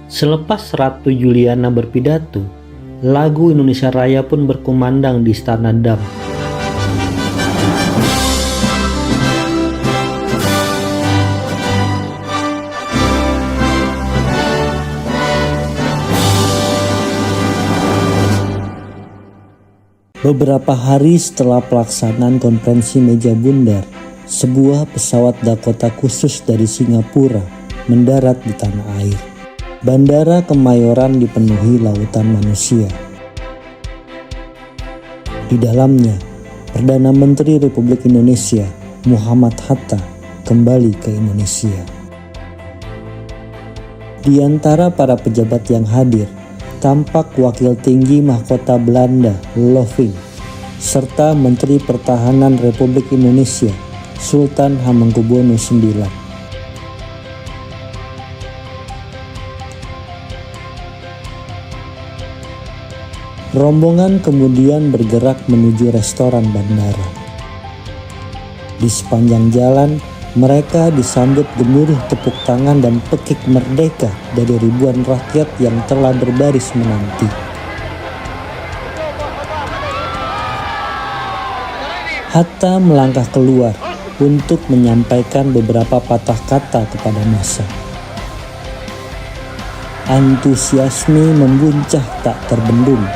Selepas Ratu Juliana berpidato, lagu Indonesia Raya pun berkumandang di Istana Dam. Beberapa hari setelah pelaksanaan konferensi meja bundar, sebuah pesawat Dakota khusus dari Singapura mendarat di tanah air. Bandara Kemayoran dipenuhi lautan manusia. Di dalamnya, Perdana Menteri Republik Indonesia Muhammad Hatta kembali ke Indonesia. Di antara para pejabat yang hadir, tampak Wakil Tinggi Mahkota Belanda Loving, serta Menteri Pertahanan Republik Indonesia Sultan Hamengkubuwono IX. Rombongan kemudian bergerak menuju restoran bandara. Di sepanjang jalan, mereka disambut gemuruh tepuk tangan dan pekik merdeka dari ribuan rakyat yang telah berbaris menanti. Hatta melangkah keluar untuk menyampaikan beberapa patah kata kepada massa. Antusiasme membuncah tak terbendung.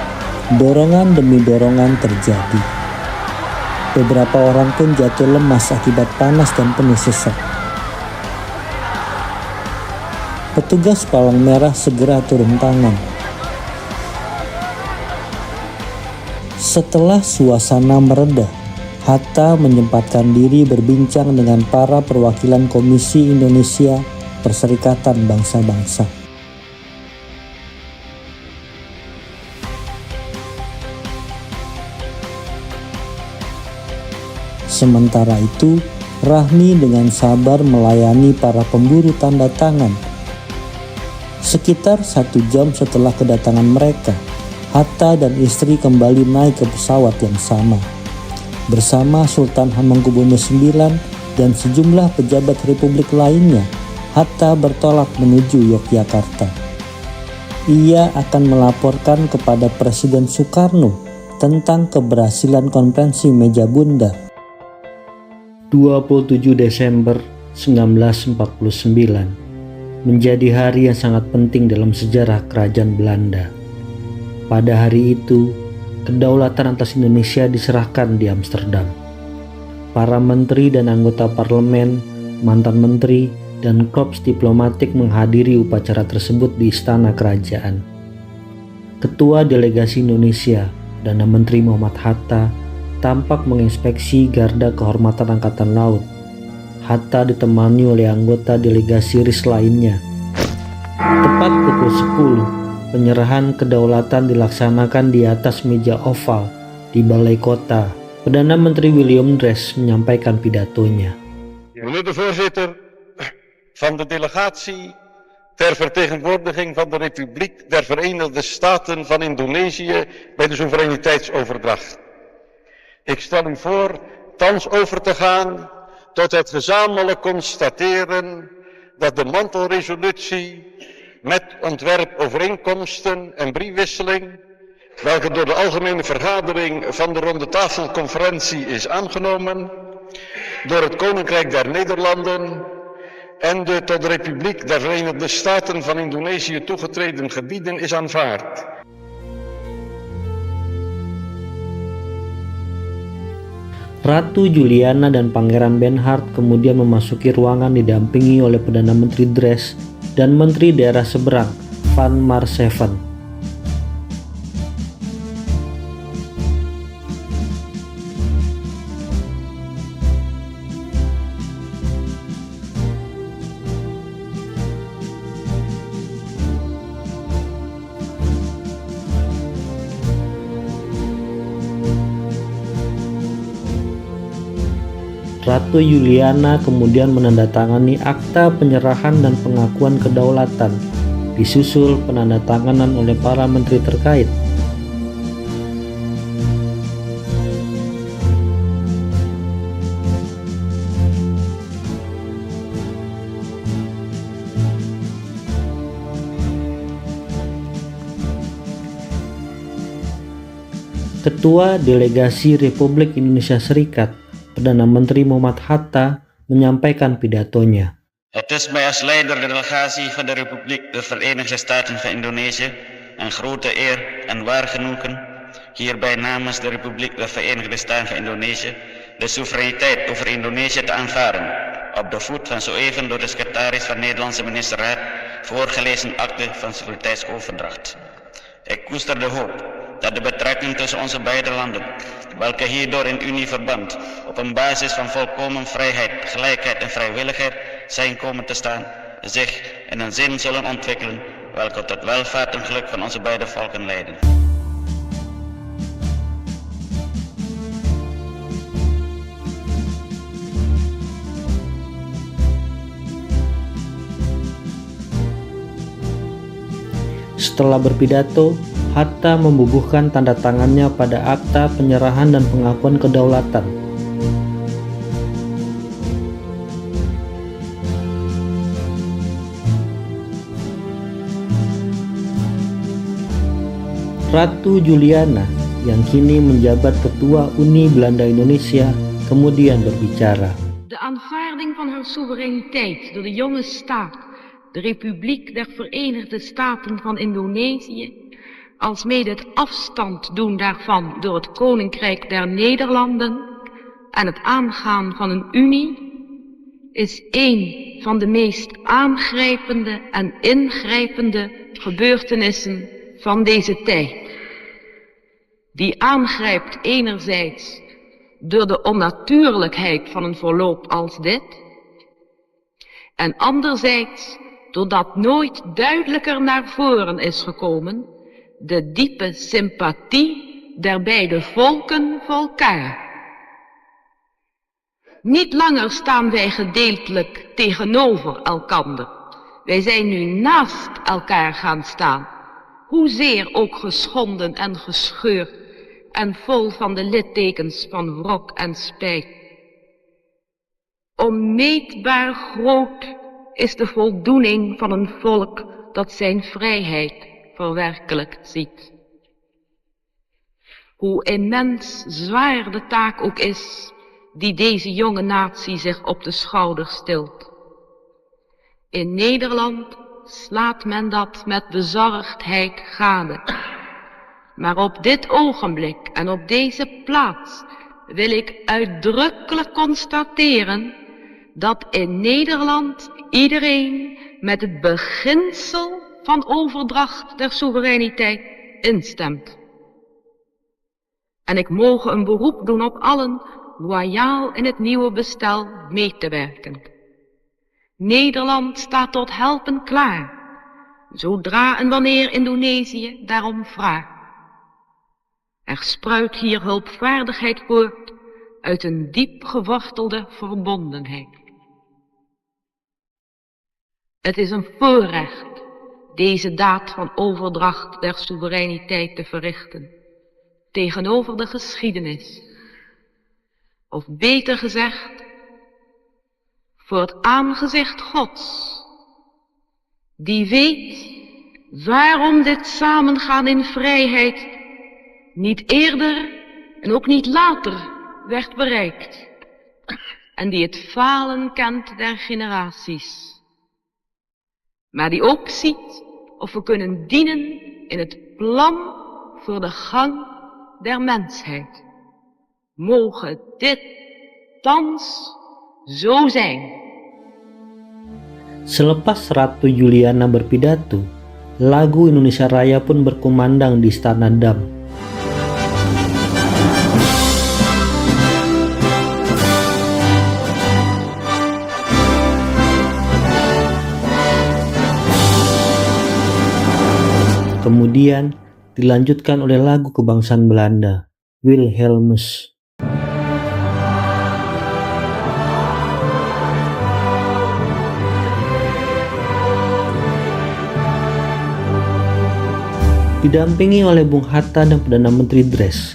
Dorongan demi dorongan terjadi. Beberapa orang pun jatuh lemas akibat panas dan penuh sesak. Petugas palang merah segera turun tangan. Setelah suasana mereda, Hatta menyempatkan diri berbincang dengan para perwakilan Komisi Indonesia Perserikatan Bangsa-Bangsa. Sementara itu, Rahmi dengan sabar melayani para pemburu tanda tangan. Sekitar 1 jam setelah kedatangan mereka, Hatta dan istri kembali naik ke pesawat yang sama. Bersama Sultan Hamengkubuwono IX dan sejumlah pejabat republik lainnya, Hatta bertolak menuju Yogyakarta. Ia akan melaporkan kepada Presiden Soekarno tentang keberhasilan konferensi meja bundar. 27 Desember 1949 menjadi hari yang sangat penting dalam sejarah kerajaan Belanda. Pada hari itu, kedaulatan atas Indonesia diserahkan di Amsterdam. Para menteri dan anggota parlemen, mantan menteri, dan korps diplomatik menghadiri upacara tersebut di istana kerajaan. Ketua Delegasi Indonesia, Perdana Menteri Muhammad Hatta, tampak menginspeksi garda kehormatan Angkatan Laut. Hatta ditemani oleh anggota delegasi RIS lainnya. Tepat pukul 10, penyerahan kedaulatan dilaksanakan di atas meja oval di Balai Kota. Perdana Menteri William Drees menyampaikan pidatonya. Meneer de voorzitter van de delegatie ter vertegenwoordiging van de Republiek der Verenigde Staten van Indonesië bij de soevereiniteitsoverdracht. Ik stel u voor thans over te gaan tot het gezamenlijk constateren dat de mantelresolutie met ontwerpovereenkomsten en briefwisseling, welke door de Algemene Vergadering van de Rondetafelconferentie is aangenomen, door het Koninkrijk der Nederlanden en de tot de Republiek der Verenigde Staten van Indonesië toegetreden gebieden is aanvaard. Ratu Juliana dan Pangeran Bernhard kemudian memasuki ruangan didampingi oleh Perdana Menteri Drees dan Menteri Daerah Seberang Van Maarseveen. Ratu Juliana kemudian menandatangani akta penyerahan dan pengakuan kedaulatan, disusul penandatanganan oleh para menteri terkait. Ketua Delegasi Republik Indonesia Serikat, Perdana Menteri Muhammad Hatta, menyampaikan pidatonya. Het is mij als leider de delegatie van de Republiek de Verenigde Staten van Indonesië een grote eer en waar genoegen hierbij namens de Republiek de Verenigde Staten van Indonesië de soevereiniteit over Indonesië te aanvaarden op de voet van zo even door de secretaris van de Nederlandse ministerraad voorgelezen akte van soevereiniteitsoverdracht. Ik koester de hoop dat de betrekking tussen onze beide landen, welke hierdoor in unieverband op een basis van volkomen vrijheid, gelijkheid en vrijwilligheid zijn komen te staan, zich in een zin zullen ontwikkelen welke tot welvaart en geluk van onze beide volken leiden. Setelah berpidato, Hatta membubuhkan tanda tangannya pada akta penyerahan dan pengakuan kedaulatan. Ratu Juliana, yang kini menjabat Ketua Unie Belanda Indonesia, kemudian berbicara. De aanvaarding van haar soevereiniteit door de jonge staat, de Republiek der Verenigde Staten van Indonesië, alsmede het afstand doen daarvan door het Koninkrijk der Nederlanden en het aangaan van een unie, is een van de meest aangrijpende en ingrijpende gebeurtenissen van deze tijd. Die aangrijpt enerzijds door de onnatuurlijkheid van een verloop als dit, en anderzijds doordat nooit duidelijker naar voren is gekomen de diepe sympathie der beide volken voor elkaar. Niet langer staan wij gedeeltelijk tegenover elkander. Wij zijn nu naast elkaar gaan staan, hoezeer ook geschonden en gescheurd en vol van de littekens van wrok en spijt. Onmeetbaar groot is de voldoening van een volk dat zijn vrijheid verwerkelijkt ziet. Hoe immens zwaar de taak ook is die deze jonge natie zich op de schouders tilt. In Nederland slaat men dat met bezorgdheid gade. Maar op dit ogenblik en op deze plaats wil ik uitdrukkelijk constateren dat in Nederland iedereen met het beginsel van overdracht der soevereiniteit instemt. En ik moge een beroep doen op allen loyaal in het nieuwe bestel mee te werken. Nederland staat tot helpen klaar, zodra en wanneer Indonesië daarom vraagt. Er spruit hier hulpvaardigheid voort uit een diep gewortelde verbondenheid. Het is een voorrecht deze daad van overdracht der soevereiniteit te verrichten tegenover de geschiedenis, of beter gezegd, voor het aangezicht Gods, die weet waarom dit samengaan in vrijheid niet eerder en ook niet later werd bereikt, en die het falen kent der generaties, maar die ook ziet of we kunnen dienen in het plan voor de gang der mensheid. Moge dit thans zo zijn. Selepas Ratu Juliana berpidato, lagu Indonesia Raya pun berkumandang di Istana Dam. Kemudian dilanjutkan oleh lagu kebangsaan Belanda, Wilhelmus. Didampingi oleh Bung Hatta dan Perdana Menteri Dres,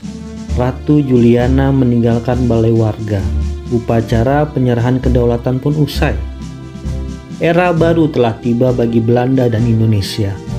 Ratu Juliana meninggalkan balai warga. Upacara penyerahan kedaulatan pun usai. Era baru telah tiba bagi Belanda dan Indonesia.